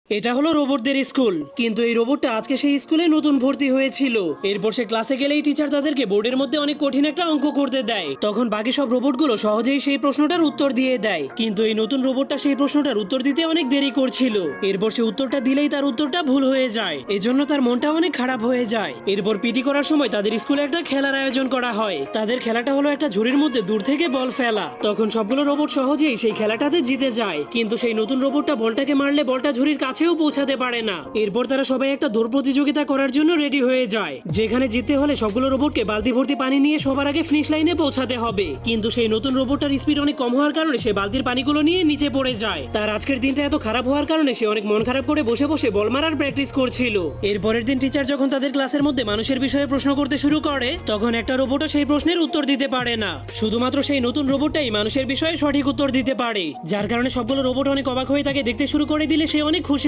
এটা হলো রোবটদের স্কুল, কিন্তু এই রোবটটা আজকে সেই স্কুলে নতুন ভর্তি হয়েছিল। এরপর সে ক্লাসে গেলেই টিচার তাদেরকে বোর্ডের মধ্যে অনেক কঠিন একটা অঙ্ক করতে দেয়। তখন বাকি সব রোবটগুলো সহজেই সেই প্রশ্নটার উত্তর দিয়ে দেয়, কিন্তু এই নতুন রোবটটা সেই প্রশ্নটার উত্তর দিতে অনেক দেরি করছিল। এরপর সে উত্তরটা দিলেই তার উত্তরটা ভুল হয়ে যায়, এজন্য তার মনটা অনেক খারাপ হয়ে যায়। এরপর পিটি করার সময় তাদের স্কুলে একটা খেলার আয়োজন করা হয়। তাদের খেলাটা হলো একটা ঝুড়ির মধ্যে দূর থেকে বল ফেলা। তখন সবগুলো রোবট সহজেই সেই খেলাটাতে জিতে যায়, কিন্তু সেই নতুন রোবটটা বলটাকে মারলে বলটা ঝুড়ির কাছেও পৌঁছাতে পারে না। এরপর তারা সবাই একটা দৌড় প্রতিযোগিতা করার জন্য রেডি হয়ে যায়, যেখানে জিততে হলে সবগুলো রোবটকে বালতি ভর্তি পানি নিয়ে সবার আগে ফিনিশ লাইনে পৌঁছাতে হবে। কিন্তু সেই নতুন রোবটটার স্পিড অনেক কম হওয়ার কারণে সে বালতির পানিগুলো নিয়ে নিচে পড়ে যায়। তার আজকের দিনটা এত খারাপ হওয়ার কারণে সে অনেক মন খারাপ করে বসে বসে বল মারার প্র্যাকটিস করছিল। এরপরের দিন টিচার যখন তাদের ক্লাসের মধ্যে মানুষের বিষয়ে প্রশ্ন করতে শুরু করে, তখন একটা রোবটও সেই প্রশ্নের উত্তর দিতে পারে না। শুধুমাত্র সেই নতুন রোবটটাই মানুষের বিষয়ে সঠিক উত্তর দিতে পারে, যার কারণে সবগুলো রোবট অনেক অবাক হয়ে তাকে দেখতে শুরু করে দিলে সে অনেক খুশি